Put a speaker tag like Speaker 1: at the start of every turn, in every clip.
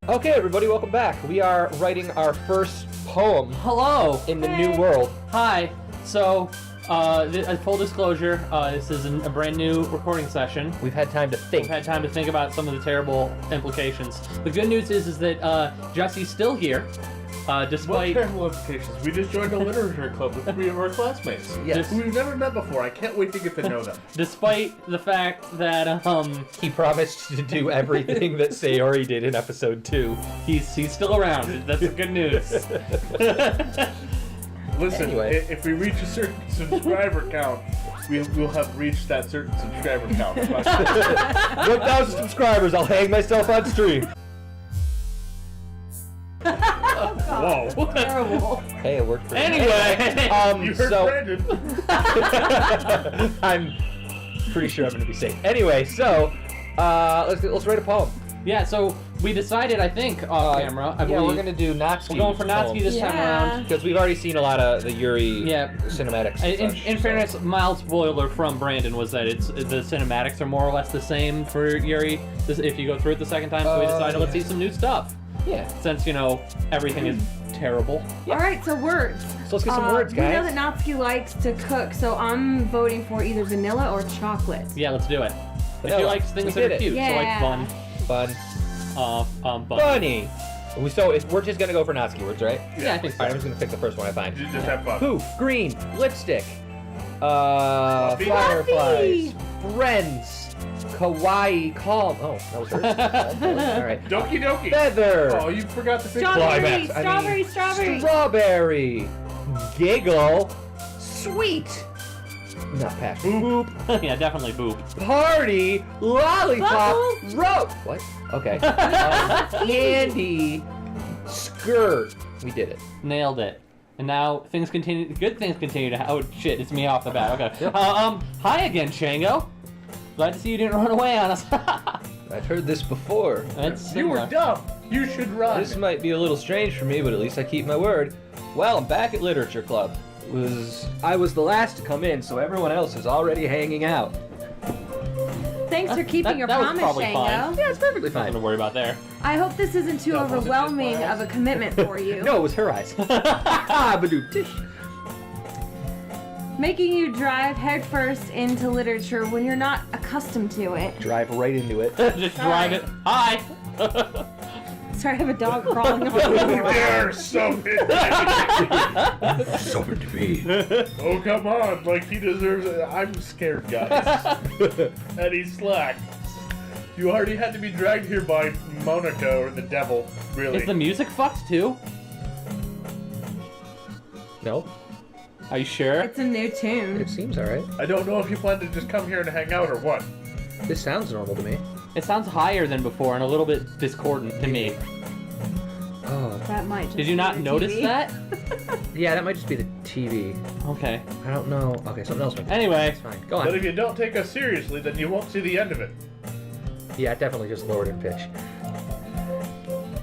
Speaker 1: Okay, everybody, welcome back. We are writing our first poem.
Speaker 2: Hello.
Speaker 1: In the new world.
Speaker 2: Hi. So, full disclosure, this is a brand new recording session.
Speaker 1: We've had time to think.
Speaker 2: We've had time to think about some of the terrible implications. The good news is that Jesse's still here, despite...
Speaker 3: What terrible implications? We just joined a literature club with 3 of our classmates.
Speaker 1: Yes.
Speaker 3: Who we've never met before. I can't wait to get to know them.
Speaker 2: Despite the fact that,
Speaker 1: He promised to do everything that Sayori did in episode 2.
Speaker 2: he's still around. That's the good news.
Speaker 3: Listen,
Speaker 1: Anyway.
Speaker 3: if we reach a certain subscriber count, we'll have reached that certain subscriber count.
Speaker 1: 1,000 subscribers, I'll hang myself on stream.
Speaker 3: Whoa.
Speaker 4: Terrible.
Speaker 1: Hey, it worked for me.
Speaker 2: Anyway.
Speaker 3: You heard Brandon.
Speaker 1: I'm pretty sure I'm going to be safe. Anyway, so, let's write a poem.
Speaker 2: Yeah, so we decided, I think, off camera, I
Speaker 1: Yeah,
Speaker 2: believe,
Speaker 1: we're going to do Natsuki.
Speaker 2: we're going for Natsuki this time around.
Speaker 1: Because we've already seen a lot of the Yuri cinematics. And
Speaker 2: In fairness, mild spoiler from Brandon was that the cinematics are more or less the same for Yuri if you go through it the second time, so we decided let's see some new stuff.
Speaker 1: Yeah.
Speaker 2: Since, everything is terrible.
Speaker 1: Yeah.
Speaker 4: Alright, so words.
Speaker 1: So let's get some words, guys.
Speaker 4: We know that Natsuki likes to cook, so I'm voting for either vanilla or chocolate.
Speaker 2: Yeah, let's do it. If
Speaker 1: Vanilla.
Speaker 2: you like things
Speaker 1: We
Speaker 2: that
Speaker 1: did
Speaker 2: are
Speaker 1: it.
Speaker 2: cute,
Speaker 4: Yeah.
Speaker 2: so like fun.
Speaker 1: Fun.
Speaker 2: Fun.
Speaker 1: Funny. So we're just going to go for Natsuki words, right?
Speaker 2: Yeah, I think so.
Speaker 1: Alright, I'm just going to pick the first one I find.
Speaker 3: Just have fun.
Speaker 1: Poof, green, lipstick,
Speaker 3: Fluffy.
Speaker 1: fireflies, friends, kawaii, calm. Oh, that was hers. Alright.
Speaker 3: Doki Doki.
Speaker 1: Feather,
Speaker 3: Oh, you forgot the big
Speaker 4: Strawberry,
Speaker 1: climax.
Speaker 4: strawberry.
Speaker 1: strawberry, giggle, sweet, not passion, boop,
Speaker 2: Yeah, definitely boop.
Speaker 1: party, lollipop,
Speaker 4: Bubbles.
Speaker 1: rope. What? Okay. Candy, skirt. We did it.
Speaker 2: Nailed it. And now good things continue to happen. Oh shit, it's me off the bat. Okay.
Speaker 1: Yep.
Speaker 2: Hi again, Shango. Glad to see you didn't run away on us.
Speaker 1: I've heard this before.
Speaker 2: That's
Speaker 3: You were
Speaker 2: similar.
Speaker 3: dumb. You should run.
Speaker 1: This might be a little strange for me, but at least I keep my word. Well, I'm back at Literature Club. I was the last to come in, so everyone else is already hanging out.
Speaker 4: Thanks for keeping your
Speaker 2: that was
Speaker 4: promise,
Speaker 2: probably fine.
Speaker 4: Shango.
Speaker 1: Yeah, it's perfectly
Speaker 2: Nothing to
Speaker 1: fine.
Speaker 2: worry about there.
Speaker 4: I hope this isn't too
Speaker 3: That wasn't just
Speaker 4: overwhelming
Speaker 3: my eyes.
Speaker 4: of a commitment for you.
Speaker 1: No, it was her eyes. Ah, badoo tish.
Speaker 4: Making you drive headfirst into literature when you're not accustomed to it.
Speaker 1: Drive right into it.
Speaker 2: Just drive it. Hi.
Speaker 4: Sorry, I have a dog crawling on
Speaker 3: Oh,
Speaker 4: me.
Speaker 3: there, so
Speaker 1: Sorry to be.
Speaker 3: Oh, come on. Like, he deserves it. I'm scared, guys. And he's slack. You already had to be dragged here by Monaco or the devil, really.
Speaker 2: Is the music fucked too?
Speaker 1: No,
Speaker 2: Are you sure?
Speaker 4: It's a new tune.
Speaker 1: it seems alright.
Speaker 3: I don't know if you plan to just come here and hang out or what.
Speaker 1: This sounds normal to me.
Speaker 2: It sounds higher than before and a little bit discordant to me.
Speaker 1: Oh.
Speaker 4: That might just
Speaker 2: Did you
Speaker 4: be
Speaker 2: not
Speaker 4: the
Speaker 2: notice
Speaker 4: TV.
Speaker 2: that?
Speaker 1: Yeah, that might just be the TV.
Speaker 2: Okay.
Speaker 1: I don't know. Okay, something else.
Speaker 2: Anyway.
Speaker 1: It's fine. Go
Speaker 3: But
Speaker 1: on.
Speaker 3: if you don't take us seriously, then you won't see the end of it.
Speaker 1: Yeah, it definitely just lowered in pitch.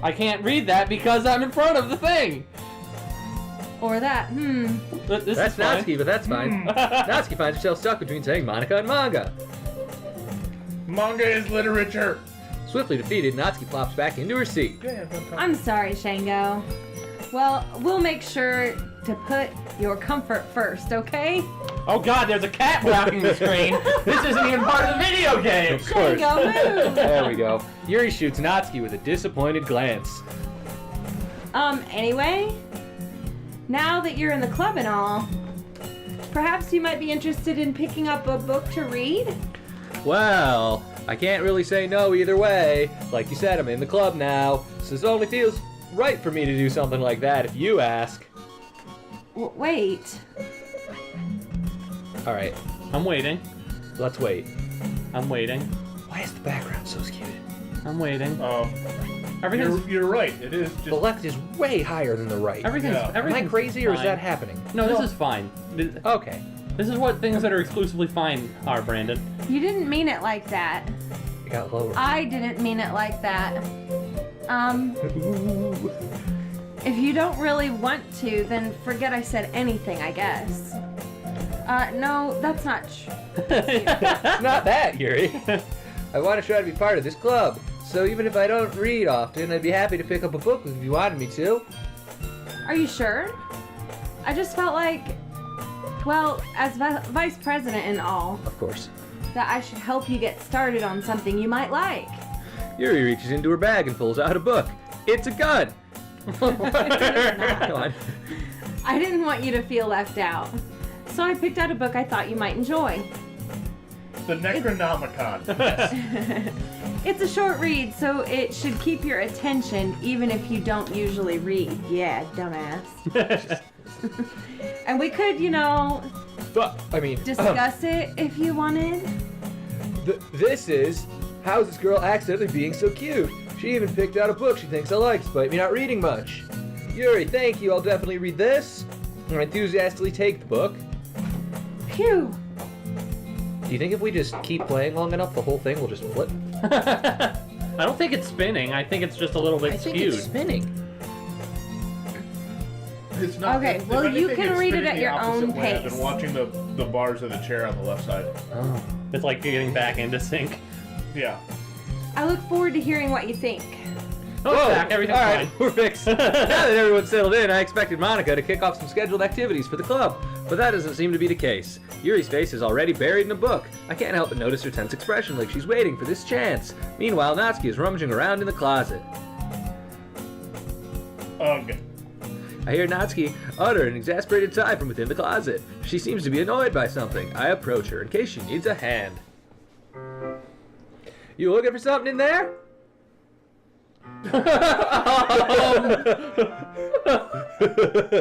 Speaker 2: I can't read that because I'm in front of the thing.
Speaker 4: Or that.
Speaker 2: This
Speaker 1: That's
Speaker 2: is fine.
Speaker 1: Natsuki, but that's fine. Natsuki finds herself stuck between saying Monica and manga.
Speaker 3: Manga is literature.
Speaker 1: Swiftly defeated, Natsuki flops back into her seat.
Speaker 4: I'm sorry, Shango. Well, we'll make sure to put your comfort first, okay?
Speaker 2: Oh god, there's a cat blocking the screen. This isn't even part of the video game.
Speaker 1: Of course.
Speaker 4: Shango, move!
Speaker 1: There we go. Yuri shoots Natsuki with a disappointed glance.
Speaker 4: Anyway, now that you're in the club and all, perhaps you might be interested in picking up a book to read?
Speaker 1: Well, I can't really say no either way. Like you said, I'm in the club now, so it only feels right for me to do something like that if you ask.
Speaker 4: Wait.
Speaker 1: Alright,
Speaker 2: I'm waiting.
Speaker 1: let's wait.
Speaker 2: I'm waiting.
Speaker 1: Why is the background so skewed?
Speaker 2: I'm waiting. Everything's
Speaker 3: You're right. It is just.
Speaker 1: The left is way higher than the right.
Speaker 2: everything's
Speaker 3: Yeah.
Speaker 1: Am I
Speaker 2: everything's
Speaker 1: crazy or is
Speaker 2: fine.
Speaker 1: that happening?
Speaker 2: No, this is fine.
Speaker 1: Okay.
Speaker 2: This is what things that are exclusively fine are, Brandon.
Speaker 4: You didn't mean it like that.
Speaker 1: It got lower.
Speaker 4: I didn't mean it like that. If you don't really want to, then forget I said anything, I guess. No, that's not true.
Speaker 1: It's not that, Yuri. I want to try to be part of this club, so even if I don't read often, I'd be happy to pick up a book if you wanted me to.
Speaker 4: Are you sure? I just felt like, well, as vice president and all,
Speaker 1: Of course.
Speaker 4: that I should help you get started on something you might like.
Speaker 1: Yuri reaches into her bag and pulls out a book. It's a gun! Come on.
Speaker 4: I didn't want you to feel left out, so I picked out a book I thought you might enjoy.
Speaker 3: The Necronomicon.
Speaker 4: It's a short read, so it should keep your attention even if you don't usually read. Yeah, dumbass. And we could, discuss it if you wanted.
Speaker 1: This is How's This Girl Accidentally Being So Cute? She even picked out a book she thinks I like, despite me not reading much. Yuri, thank you. I'll definitely read this. I enthusiastically take the book.
Speaker 4: Phew.
Speaker 1: Do you think if we just keep playing long enough, the whole thing will just flip?
Speaker 2: I don't think it's spinning. I think it's just a little bit
Speaker 1: I think
Speaker 2: skewed.
Speaker 1: it's spinning.
Speaker 3: It's not.
Speaker 4: Okay,
Speaker 3: if
Speaker 4: well, you
Speaker 3: anything,
Speaker 4: can
Speaker 3: it's
Speaker 4: read it
Speaker 3: spinning
Speaker 4: at
Speaker 3: the
Speaker 4: your
Speaker 3: opposite
Speaker 4: own
Speaker 3: way. I've
Speaker 4: pace.
Speaker 3: been watching the bars of the chair on the left side.
Speaker 1: Oh.
Speaker 2: It's like getting back into sync.
Speaker 3: Yeah.
Speaker 4: I look forward to hearing what you think.
Speaker 2: Oh, it's back. Everything's
Speaker 1: all right,
Speaker 2: fine.
Speaker 1: we're fixed. Now that everyone's settled in, I expected Monica to kick off some scheduled activities for the club, but that doesn't seem to be the case. Yuri's face is already buried in a book. I can't help but notice her tense expression like she's waiting for this chance. Meanwhile, Natsuki is rummaging around in the closet.
Speaker 3: Ugh.
Speaker 1: I hear Natsuki utter an exasperated sigh from within the closet. She seems to be annoyed by something. I approach her in case she needs a hand. You looking for something in there?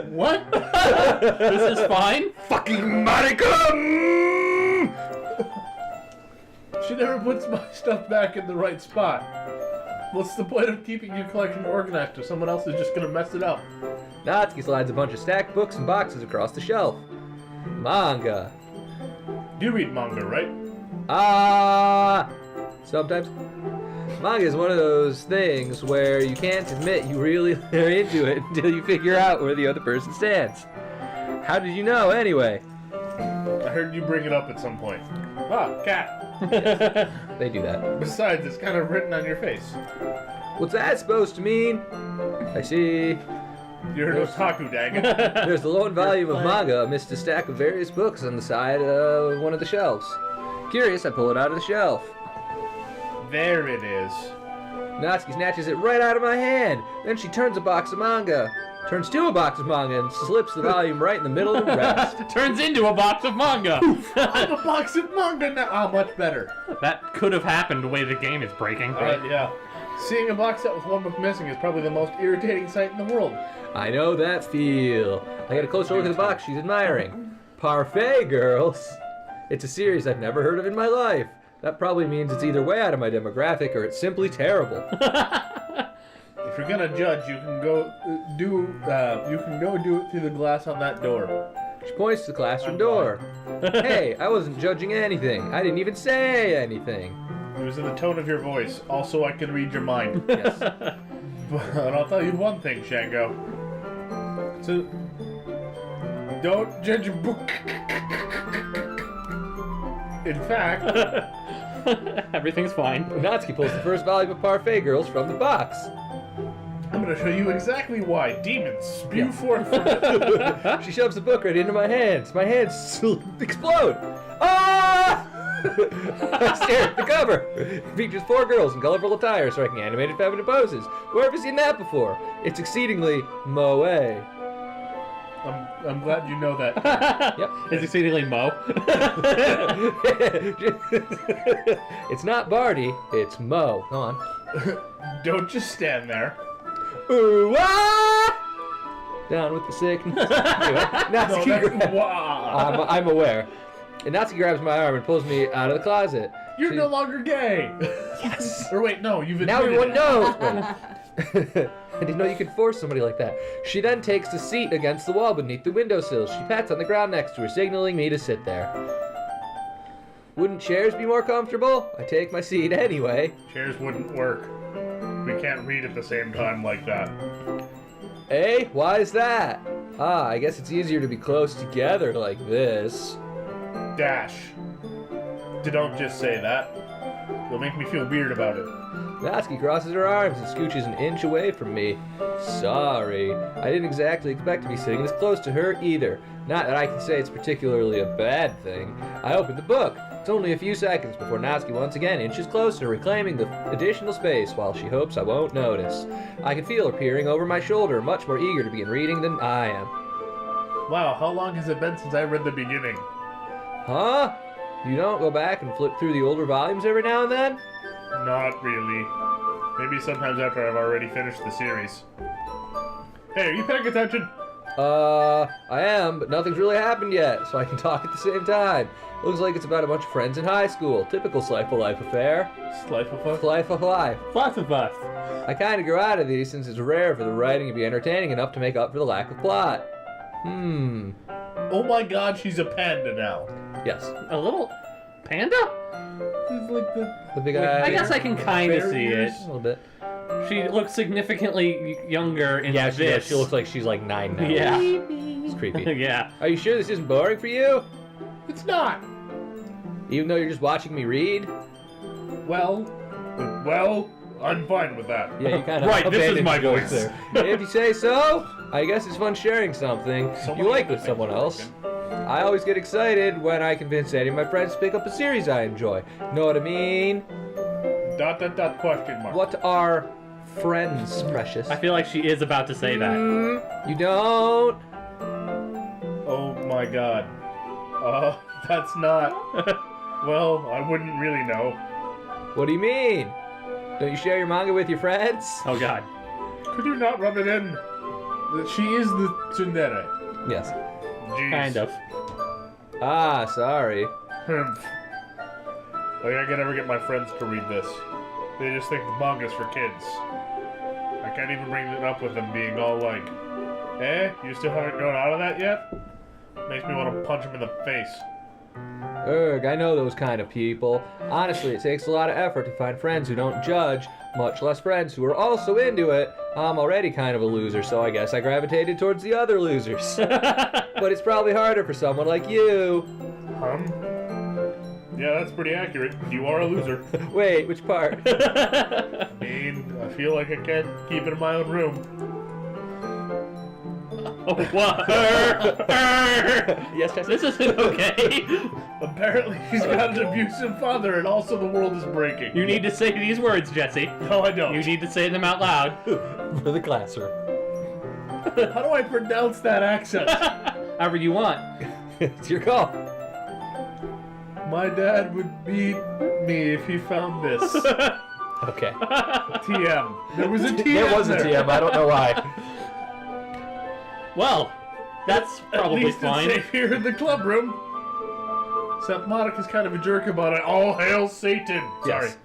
Speaker 3: What?
Speaker 2: This is fine.
Speaker 1: Fucking Monica!
Speaker 3: She never puts my stuff back in the right spot. What's the point of keeping your collection organized if someone else is just gonna mess it up?
Speaker 1: Natsuki slides a bunch of stacked books and boxes across the shelf. Manga.
Speaker 3: You read manga, right?
Speaker 1: Sometimes. Manga is one of those things where you can't admit you really are into it until you figure out where the other person stands. How did you know, anyway?
Speaker 3: I heard you bring it up at some point. Ah, cat.
Speaker 1: They do that.
Speaker 3: Besides, it's kind of written on your face.
Speaker 1: What's that supposed to mean? I see.
Speaker 3: You're an otaku, dang it.
Speaker 1: There's the lone volume of manga amidst a stack of various books on the side of one of the shelves. Curious, I pull it out of the shelf.
Speaker 3: There it is.
Speaker 1: Natsuki snatches it right out of my hand. Then she turns to a box of manga, and slips the volume right in the middle of the rest.
Speaker 2: Turns into a box of manga.
Speaker 3: I have a box of manga now. Oh, much better.
Speaker 2: That could have happened the way the game is breaking. Right?
Speaker 3: Yeah. Seeing a box set with one book missing is probably the most irritating sight in the world.
Speaker 1: I know that feel. I get a closer look at the box she's admiring. Parfait Girls. It's a series I've never heard of in my life. That probably means it's either way out of my demographic or it's simply terrible.
Speaker 3: If you're gonna judge, you can go do it through the glass on that door.
Speaker 1: She points to the classroom door. Hey, I wasn't judging anything. I didn't even say anything.
Speaker 3: It was in the tone of your voice. Also, I can read your mind.
Speaker 1: Yes.
Speaker 3: But I'll tell you one thing, Shango. So, don't judge a book. In fact,
Speaker 2: Everything's fine.
Speaker 1: Natsuki pulls the first volume of Parfait Girls from the box.
Speaker 3: I'm gonna show you exactly why demons spew forth from it.
Speaker 1: She shoves the book right into my hands. My hands explode. Ah! I stare at the cover. It features 4 girls in colorful attire striking animated feminine poses. Where have you seen that before? It's exceedingly moe.
Speaker 3: I'm glad you know that.
Speaker 1: Yep.
Speaker 2: It's exceedingly Mo.
Speaker 1: It's not Barty, it's Mo. Go on.
Speaker 3: Don't just stand there.
Speaker 1: Ooh, ah! Down with the sickness. Anyway, Natsuki
Speaker 3: Wow.
Speaker 1: I'm aware. And Natsuki grabs my arm and pulls me out of the closet.
Speaker 3: You're
Speaker 1: She-
Speaker 3: no longer gay.
Speaker 1: Yes.
Speaker 3: Or wait, no, you've
Speaker 1: Now
Speaker 3: admitted
Speaker 1: everyone
Speaker 3: it.
Speaker 1: knows. I didn't know you could force somebody like that. She then takes a seat against the wall beneath the windowsill. She pats on the ground next to her, signaling me to sit there. Wouldn't chairs be more comfortable? I take my seat anyway.
Speaker 3: Chairs wouldn't work. We can't read at the same time like that.
Speaker 1: Eh? Why is that? Ah, I guess it's easier to be close together like this.
Speaker 3: Dash. Don't just say that. You'll make me feel weird about it.
Speaker 1: Natsuki crosses her arms and scooches an inch away from me. Sorry. I didn't exactly expect to be sitting this close to her either. Not that I can say it's particularly a bad thing. I opened the book. It's only a few seconds before Natsuki once again inches closer, reclaiming the additional space while she hopes I won't notice. I can feel her peering over my shoulder, much more eager to begin reading than I am.
Speaker 3: Wow, how long has it been since I read the beginning?
Speaker 1: Huh? You don't go back and flip through the older volumes every now and then?
Speaker 3: Not really. Maybe sometimes after I've already finished the series. Hey, are you paying attention?
Speaker 1: I am, but nothing's really happened yet, so I can talk at the same time. Looks like it's about a bunch of friends in high school. Typical slice of life affair.
Speaker 3: Slice of life?
Speaker 1: Slice of life.
Speaker 2: Lots of us.
Speaker 1: I kinda grew out of these since it's rare for the writing to be entertaining enough to make up for the lack of plot.
Speaker 3: Oh my god, she's a panda now.
Speaker 1: Yes.
Speaker 2: A little panda?
Speaker 3: It's like
Speaker 1: The big eye.
Speaker 2: I guess I can kind of see it.
Speaker 1: A little bit.
Speaker 2: She looks significantly younger in
Speaker 1: Yeah,
Speaker 2: this.
Speaker 1: she looks like she's like 9 now.
Speaker 2: Yeah.
Speaker 1: It's creepy.
Speaker 2: Yeah.
Speaker 1: Are you sure this isn't boring for you?
Speaker 3: It's not.
Speaker 1: Even though you're just watching me read?
Speaker 3: Well, I'm fine with that.
Speaker 1: Yeah, you kind of
Speaker 3: Right, this is
Speaker 1: abandoned
Speaker 3: my
Speaker 1: yours
Speaker 3: voice.
Speaker 1: there. If you say so, I guess it's fun sharing something you like with someone else. I always get excited when I convince any of my friends to pick up a series I enjoy. Know what I mean? ...
Speaker 3: Question mark.
Speaker 1: What are friends, precious?
Speaker 2: I feel like she is about to say that.
Speaker 1: You don't?
Speaker 3: Oh my god. That's not... Well, I wouldn't really know.
Speaker 1: What do you mean? Don't you share your manga with your friends?
Speaker 2: Oh god.
Speaker 3: Could you not rub it in? That she is the tsundere.
Speaker 1: Yes.
Speaker 3: Jeez.
Speaker 2: Kind of.
Speaker 1: Ah, sorry.
Speaker 3: Like, I can never get my friends to read this. They just think the manga's for kids. I can't even bring it up with them being all like, you still haven't grown out of that yet? Makes me want to punch them in the face.
Speaker 1: Ugh, I know those kind of people. Honestly, it takes a lot of effort to find friends who don't judge, much less friends who are also into it. I'm already kind of a loser, so I guess I gravitated towards the other losers. But it's probably harder for someone like you.
Speaker 3: Yeah, that's pretty accurate. You are a loser.
Speaker 1: Wait, which part?
Speaker 3: I mean, I feel like I can't keep it in my own room.
Speaker 2: Oh, what?
Speaker 1: Yes, Jesse?
Speaker 2: This isn't okay.
Speaker 3: Apparently, he's got an abusive father, and also the world is breaking.
Speaker 2: You need to say these words, Jesse.
Speaker 3: No, I don't.
Speaker 2: You need to say them out loud.
Speaker 1: For the classroom.
Speaker 3: How do I pronounce that accent?
Speaker 2: However you want.
Speaker 1: It's your call.
Speaker 3: My dad would beat me if he found this.
Speaker 1: Okay.
Speaker 3: TM. There was a TM.
Speaker 1: There was a
Speaker 3: there.
Speaker 1: TM, I don't know why.
Speaker 2: Well, that's probably
Speaker 3: At least
Speaker 2: fine.
Speaker 3: It's safe here in the club room. Except Monica's kind of a jerk about it. All hail Satan. Sorry.
Speaker 1: Yes.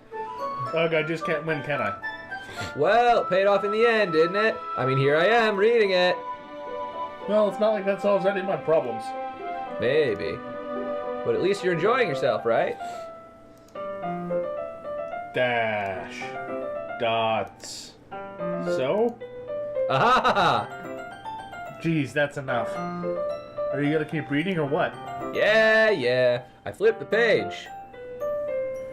Speaker 3: Ugh, I just can't win, can I?
Speaker 1: Well, it paid off in the end, didn't it? I mean, here I am, reading it.
Speaker 3: Well, it's not like that solves any of my problems.
Speaker 1: Maybe. But at least you're enjoying yourself, right?
Speaker 3: Dash. Dots. So?
Speaker 1: Aha!
Speaker 3: Geez, that's enough. Are you gonna keep reading or what?
Speaker 1: Yeah. I flipped the page.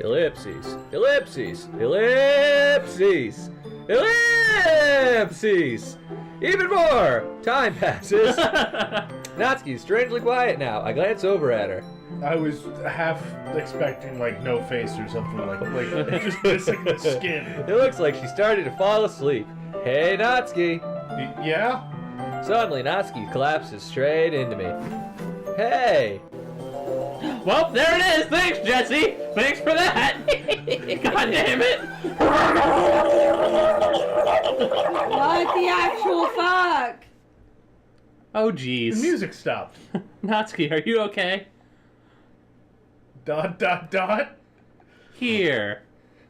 Speaker 1: Ellipses. Ellipses. Ellipses. Ellipses. Even more. Time passes. Natsuki's strangely quiet now. I glance over at her.
Speaker 3: I was half expecting like no face or something like just missing the skin.
Speaker 1: It looks like she started to fall asleep. Hey, Natsuki.
Speaker 3: Yeah?
Speaker 1: Suddenly, Natsuki collapses straight into me. Hey.
Speaker 2: Well, there it is. Thanks, Jesse. Thanks for that. God damn it.
Speaker 4: What the actual fuck?
Speaker 2: Oh,
Speaker 3: The
Speaker 2: jeez.
Speaker 3: music stopped.
Speaker 2: Natsuki, are you okay? ... Here.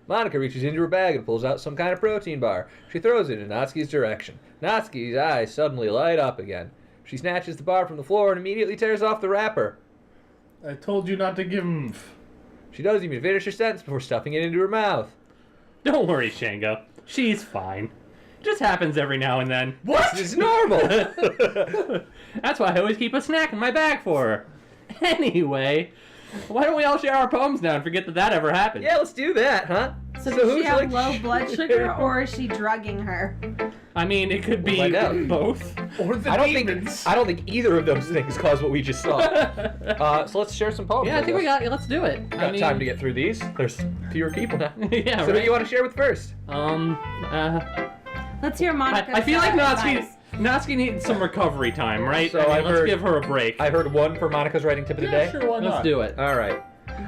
Speaker 1: Monica reaches into her bag and pulls out some kind of protein bar. She throws it in Natsuki's direction. Natsuki's eyes suddenly light up again. She snatches the bar from the floor and immediately tears off the wrapper.
Speaker 3: I told you not to give him...
Speaker 1: She doesn't even finish her sentence before stuffing it into her mouth.
Speaker 2: Don't worry, Shango. She's fine. Just happens every now and then.
Speaker 1: What? It's normal!
Speaker 2: That's why I always keep a snack in my bag for her. Anyway, Why don't we all share our poems now and forget that ever happened?
Speaker 1: Yeah, let's do that, huh?
Speaker 4: So
Speaker 1: who
Speaker 4: does
Speaker 1: would
Speaker 4: she
Speaker 1: you
Speaker 4: have
Speaker 1: like to
Speaker 4: low blood sugar,
Speaker 1: share?
Speaker 4: or is she drugging her?
Speaker 2: I mean, it could be
Speaker 1: find out.
Speaker 2: both.
Speaker 3: Or the
Speaker 1: I don't
Speaker 3: demons.
Speaker 1: think either of those things caused what we just saw. So let's share some poems.
Speaker 2: Yeah, I think we
Speaker 1: guess.
Speaker 2: let's do it.
Speaker 1: Got time to get through these. There's fewer people now.
Speaker 2: Yeah,
Speaker 1: So
Speaker 2: right.
Speaker 1: who do you want to share with first?
Speaker 4: Let's hear Monica.
Speaker 2: I feel like
Speaker 4: advice.
Speaker 2: Natsuki needs some recovery time, right?
Speaker 1: So
Speaker 2: I mean,
Speaker 1: I've
Speaker 2: let's
Speaker 1: heard-
Speaker 2: give her a break.
Speaker 1: I heard one for Monica's writing tip of the
Speaker 3: Yeah,
Speaker 1: day.
Speaker 3: sure, why not?
Speaker 2: Let's do it.
Speaker 1: All right.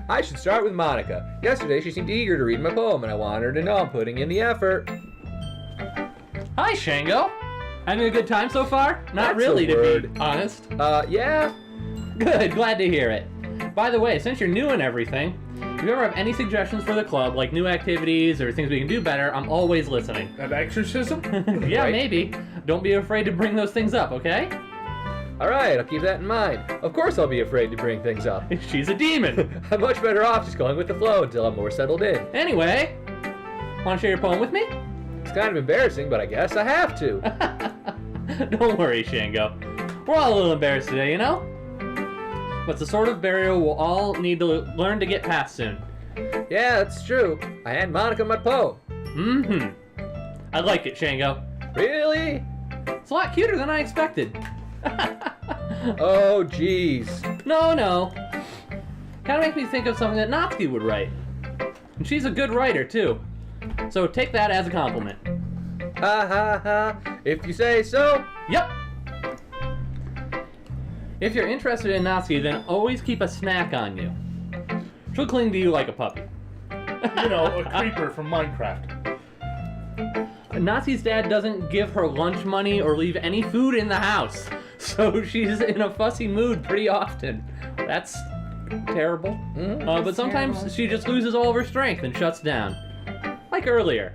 Speaker 1: I should start with Monica. Yesterday, she seemed eager to read my poem, and I wanted her to know I'm putting in the effort.
Speaker 2: Hi, Shango. Having a good time so far? Not
Speaker 1: That's
Speaker 2: really,
Speaker 1: a
Speaker 2: to
Speaker 1: word.
Speaker 2: be honest.
Speaker 1: Yeah.
Speaker 2: Good, glad to hear it. By the way, since you're new and everything, if you ever have any suggestions for the club, like new activities or things we can do better, I'm always listening.
Speaker 3: An exorcism?
Speaker 2: Yeah,
Speaker 1: Right.
Speaker 2: maybe. Don't be afraid to bring those things up, okay?
Speaker 1: All right, I'll keep that in mind. Of course, I'll be afraid to bring things up.
Speaker 2: She's a demon.
Speaker 1: I'm much better off just going with the flow until I'm more settled in.
Speaker 2: Anyway, want to share your poem with me?
Speaker 1: It's kind of embarrassing, but I guess I have to.
Speaker 2: Don't worry, Shango. We're all a little embarrassed today, you know? But it's the sort of barrier we'll all need to learn to get past soon.
Speaker 1: Yeah, that's true. I hand Monica my poem.
Speaker 2: Mm-hmm. I like it, Shango.
Speaker 1: Really?
Speaker 2: It's a lot cuter than I expected.
Speaker 1: Oh, jeez.
Speaker 2: No. Kind of makes me think of something that Natsuki would write. And she's a good writer, too. So take that as a compliment.
Speaker 1: Ha ha ha. If you say so.
Speaker 2: Yep. If you're interested in Natsuki, then always keep a snack on you. She'll cling to you like a puppy.
Speaker 3: You know, a creeper from Minecraft.
Speaker 2: Natsuki's dad doesn't give her lunch money or leave any food in the house. So she's in a fussy mood pretty often. That's terrible. But sometimes
Speaker 4: terrible.
Speaker 2: she just loses all of her strength and shuts down. Like earlier.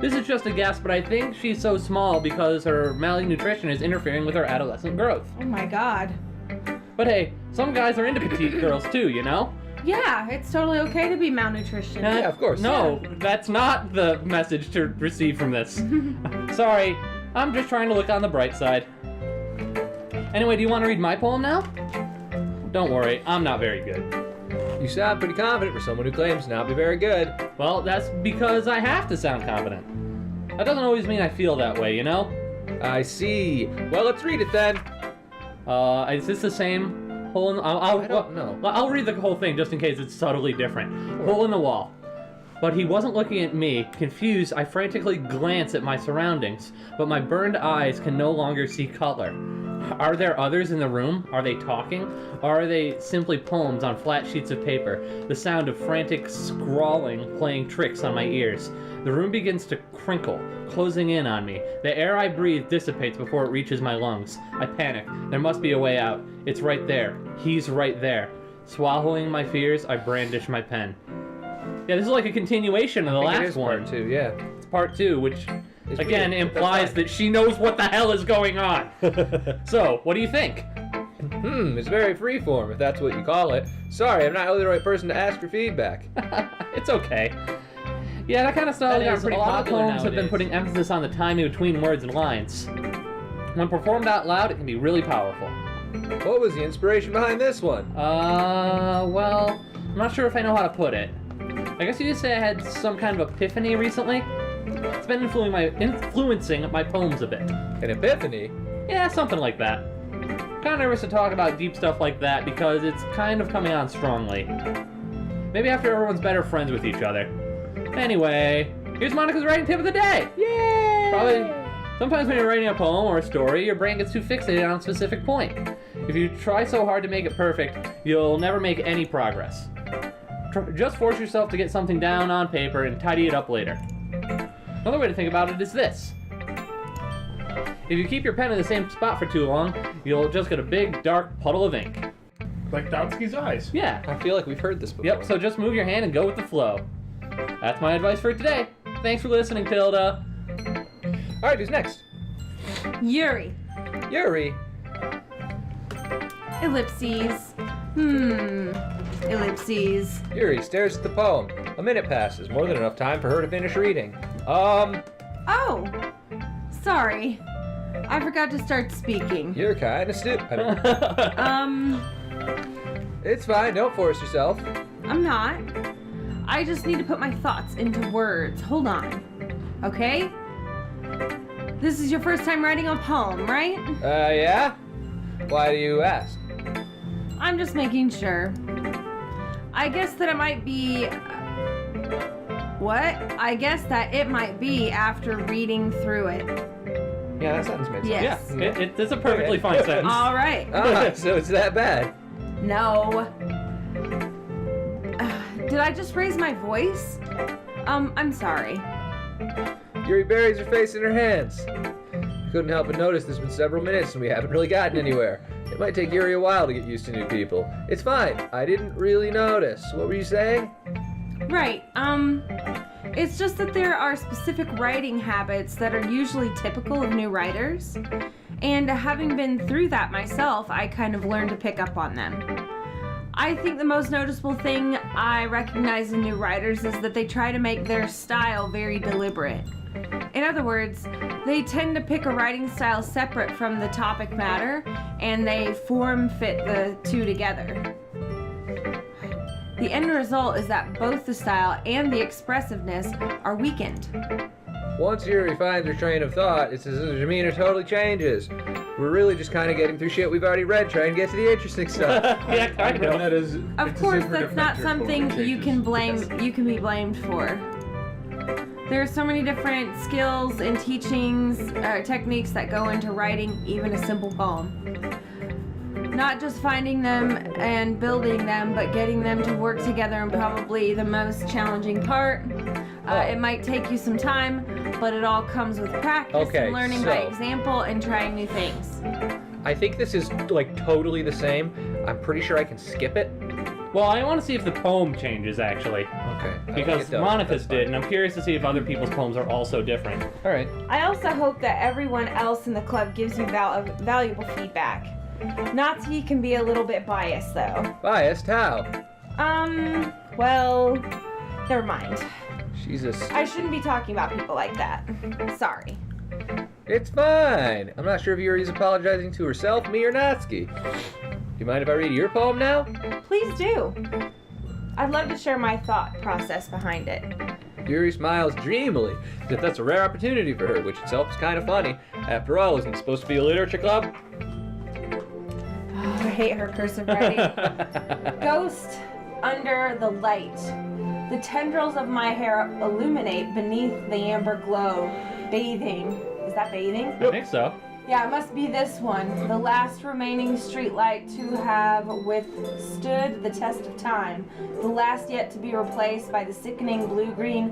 Speaker 2: This is just a guess, but I think she's so small because her malnutrition is interfering with her adolescent growth.
Speaker 4: Oh my god.
Speaker 2: But hey, some guys are into petite girls too, you know?
Speaker 4: Yeah, it's totally okay to be malnutrition.
Speaker 1: Yeah, of course.
Speaker 2: No, that's not the message to receive from this. Sorry, I'm just trying to look on the bright side. Anyway, do you want to read my poem now? Don't worry, I'm not very good.
Speaker 1: You sound pretty confident for someone who claims to not be very good.
Speaker 2: Well, that's because I have to sound confident. That doesn't always mean I feel that way, you know?
Speaker 1: I see. Well, let's read it then.
Speaker 2: Is this the same hole in the...
Speaker 1: I don't know.
Speaker 2: I'll read the whole thing just in case it's subtly different. Hole in the wall. But he wasn't looking at me. Confused, I frantically glance at my surroundings, but my burned eyes can no longer see color. Are there others in the room? Are they talking? Or are they simply poems on flat sheets of paper? The sound of frantic scrawling playing tricks on my ears. The room begins to crinkle, closing in on me. The air I breathe dissipates before it reaches my lungs. I panic. There must be a way out. It's right there. He's right there. Swallowing my fears, I brandish my pen. Yeah, this is like a continuation of the
Speaker 1: I think it
Speaker 2: last
Speaker 1: is
Speaker 2: one.
Speaker 1: part 2, yeah.
Speaker 2: It's part 2, which
Speaker 1: It's
Speaker 2: again
Speaker 1: weird, but that's
Speaker 2: implies
Speaker 1: fine.
Speaker 2: that she knows what the hell is going on. So, what do you think?
Speaker 1: It's very freeform, if that's what you call it. Sorry, I'm not really the right person to ask for feedback.
Speaker 2: It's okay. Yeah, that kind of style
Speaker 5: That got
Speaker 2: is a
Speaker 5: pretty
Speaker 2: lot of
Speaker 5: popular
Speaker 2: poems have been
Speaker 5: nowadays.
Speaker 2: putting emphasis on the timing between words and lines. When performed out loud, it can be really powerful.
Speaker 1: What was the inspiration behind this one?
Speaker 2: Well, I'm not sure if I know how to put it. I guess you could say I had some kind of epiphany recently. It's been influencing my poems a bit.
Speaker 1: An epiphany?
Speaker 2: Yeah, something like that. Kind of nervous to talk about deep stuff like that because it's kind of coming on strongly. Maybe after everyone's better friends with each other. Anyway, here's Monica's writing tip of the day! Yay! Probably, sometimes when you're writing a poem or a story, your brain gets too fixated on a specific point. If you try so hard to make it perfect, you'll never make any progress. Just force yourself to get something down on paper and tidy it up later. Another way to think about it is this. If you keep your pen in the same spot for too long, you'll just get a big, dark puddle of ink.
Speaker 3: Like Donsky's eyes.
Speaker 2: Yeah.
Speaker 1: I feel like we've heard this before.
Speaker 2: Yep, so just move your hand and go with the flow. That's my advice for today. Thanks for listening, Tilda.
Speaker 1: Alright, who's next?
Speaker 4: Yuri.
Speaker 1: Yuri.
Speaker 4: Ellipses. Ellipses.
Speaker 1: Yuri stares at the poem. A minute passes, more than enough time for her to finish reading.
Speaker 4: Oh! Sorry. I forgot to start speaking.
Speaker 1: You're kinda stupid. It's fine. Don't force yourself.
Speaker 4: I'm not. I just need to put my thoughts into words. Hold on. Okay? This is your first time writing a poem, right?
Speaker 1: Yeah? Why do you ask?
Speaker 4: I'm just making sure. I guess that it might be... What? I guess that it might be after reading through it.
Speaker 1: Yeah, that sentence makes sense.
Speaker 4: Yes.
Speaker 2: Yeah, it's a perfectly fine sentence.
Speaker 4: All right.
Speaker 1: So it's that bad.
Speaker 4: No. Did I just raise my voice? I'm sorry.
Speaker 1: Yuri buries her face in her hands. Couldn't help but notice there's been several minutes and we haven't really gotten anywhere. It might take Yuri a while to get used to new people. It's fine. I didn't really notice. What were you saying?
Speaker 4: Right. It's just that there are specific writing habits that are usually typical of new writers. And having been through that myself, I kind of learned to pick up on them. I think the most noticeable thing I recognize in new writers is that they try to make their style very deliberate. In other words, they tend to pick a writing style separate from the topic matter, and they form fit the two together. The end result is that both the style and the expressiveness are weakened.
Speaker 1: Once Yuri finds her train of thought, it's as if her demeanor totally changes. We're really just kind of getting through shit we've already read, trying to get to the interesting stuff.
Speaker 2: Yeah, kind of.
Speaker 5: That is,
Speaker 4: Of course, that's not something you can be blamed for. There are so many different skills and teachings, techniques that go into writing even a simple poem. Not just finding them and building them, but getting them to work together and probably the most challenging part. It might take you some time, but it all comes with practice
Speaker 1: Okay,
Speaker 4: and learning by
Speaker 1: so-
Speaker 4: example and trying new things.
Speaker 1: I think this is like totally the same. I'm pretty sure I can skip it.
Speaker 2: Well, I want to see if the poem changes, actually.
Speaker 1: Okay.
Speaker 2: Because Monica's did, and I'm curious to see if other people's poems are also different.
Speaker 1: Alright.
Speaker 4: I also hope that everyone else in the club gives you valuable feedback. Natsuki can be a little bit biased, though.
Speaker 1: Biased? How?
Speaker 4: Well, never mind.
Speaker 1: Jesus.
Speaker 4: I shouldn't be talking about people like that. Sorry.
Speaker 1: It's fine. I'm not sure if Yuri's apologizing to herself, me, or Natsuki. Do you mind if I read your poem now?
Speaker 4: Please do. I'd love to share my thought process behind it.
Speaker 1: Yuri smiles dreamily, as if that's a rare opportunity for her, which itself is kind of funny. After all, isn't it supposed to be a literature club?
Speaker 4: Oh, I hate her cursive writing. Ghost under the light. The tendrils of my hair illuminate beneath the amber glow. Bathing. Is that bathing?
Speaker 2: I think so.
Speaker 4: Yeah, it must be this one. The last remaining streetlight to have withstood the test of time. The last yet to be replaced by the sickening blue-green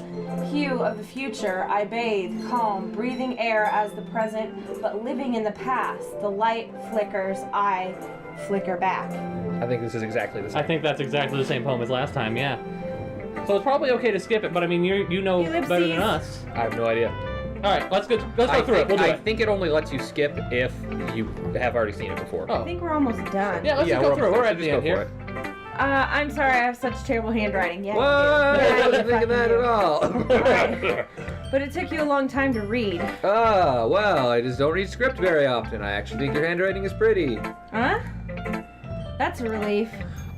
Speaker 4: hue of the future. I bathe, calm, breathing air as the present, but living in the past. The light flickers, I flicker back.
Speaker 1: I think this is exactly the same.
Speaker 2: I think that's exactly the same poem as last time, yeah. So it's probably okay to skip it, but I mean, you know
Speaker 4: Ellipses.
Speaker 2: better than us.
Speaker 1: I have no idea.
Speaker 2: All right, let's go through it. We'll do
Speaker 1: I
Speaker 2: it.
Speaker 1: think it only lets you skip if you have already seen it before.
Speaker 2: Oh.
Speaker 4: I think we're almost done.
Speaker 2: Yeah, let's just go through it. We're at the end here.
Speaker 4: I'm sorry, I have such terrible handwriting. Yeah,
Speaker 1: What?
Speaker 4: you do.
Speaker 1: I wasn't thinking that at all.
Speaker 4: Alright. But it took you a long time to read.
Speaker 1: Ah, well, I just don't read script very often. I actually think your handwriting is pretty.
Speaker 4: Huh? That's a relief.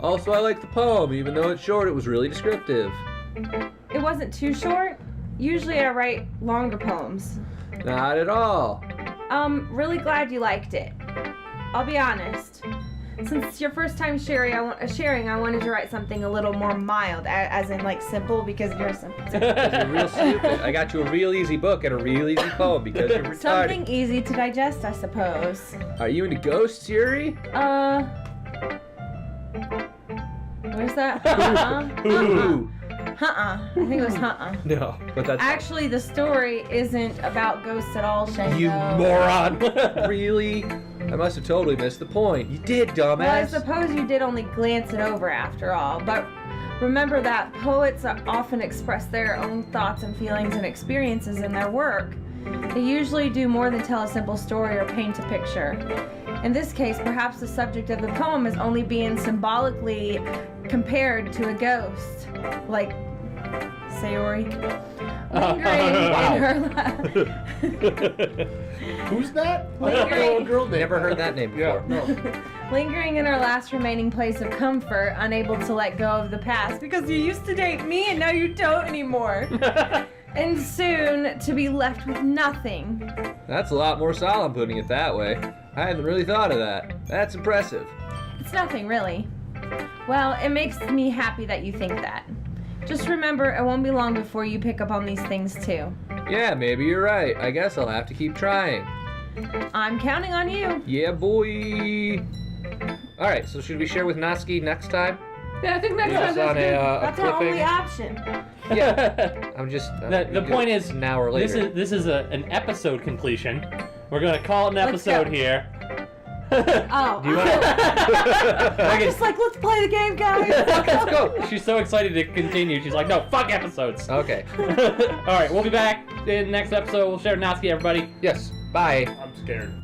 Speaker 1: Also, I like the poem. Even though it's short, it was really descriptive.
Speaker 4: It wasn't too short. Usually I write longer poems.
Speaker 1: Not at all.
Speaker 4: Really glad you liked it. I'll be honest. Since it's your first time sharing, I wanted to write something a little more mild, as in like simple, because you're simple.
Speaker 1: You're real stupid. I got you a real easy book and a real easy poem because you're retarded.
Speaker 4: Something easy to digest, I suppose.
Speaker 1: Are you into ghosts, Yuri?
Speaker 4: Where's that?
Speaker 1: Ooh.
Speaker 4: I think it was
Speaker 1: No, but that's
Speaker 4: Actually, the story isn't about ghosts at all, Shango.
Speaker 1: you moron. Really? I must have totally missed the point. You did, dumbass.
Speaker 4: Well, I suppose you did only glance it over after all, but remember that poets often express their own thoughts and feelings and experiences in their work. They usually do more than tell a simple story or paint a picture. In this case, perhaps the subject of the poem is only being symbolically compared to a ghost, like Sayori, lingering in her
Speaker 5: Who's that?
Speaker 4: Lingering-
Speaker 5: Girl name.
Speaker 1: Never heard that name
Speaker 5: Yeah,
Speaker 1: before.
Speaker 5: no.
Speaker 4: Lingering in our last remaining place of comfort, unable to let go of the past because you used to date me and now you don't anymore. And soon to be left with nothing.
Speaker 1: That's a lot more solemn putting it that way. I hadn't really thought of that. That's impressive.
Speaker 4: It's nothing, really. Well, it makes me happy that you think that. Just remember, it won't be long before you pick up on these things, too.
Speaker 1: Yeah, maybe you're right. I guess I'll have to keep trying.
Speaker 4: I'm counting on you.
Speaker 1: Yeah, boy. Alright, so should we share with Natsuki next time?
Speaker 2: Yeah, I think next
Speaker 1: Leave
Speaker 2: time
Speaker 1: us
Speaker 2: that's
Speaker 1: on
Speaker 2: good.
Speaker 1: a
Speaker 4: That's our only
Speaker 1: cliffhanger?
Speaker 4: option.
Speaker 1: Yeah. I'm just...
Speaker 2: The point is,
Speaker 1: an hour later.
Speaker 2: this is an episode completion. We're gonna call it an
Speaker 4: Let's
Speaker 2: episode
Speaker 4: go.
Speaker 2: here.
Speaker 4: Oh.
Speaker 2: Do you want?
Speaker 4: I'm just like, let's play the game, guys.
Speaker 1: Let's go.
Speaker 2: She's so excited to continue. She's like, no, fuck episodes.
Speaker 1: Okay.
Speaker 2: All right, we'll be back in the next episode. We'll share Natsuki, everybody.
Speaker 1: Yes. Bye.
Speaker 3: I'm scared.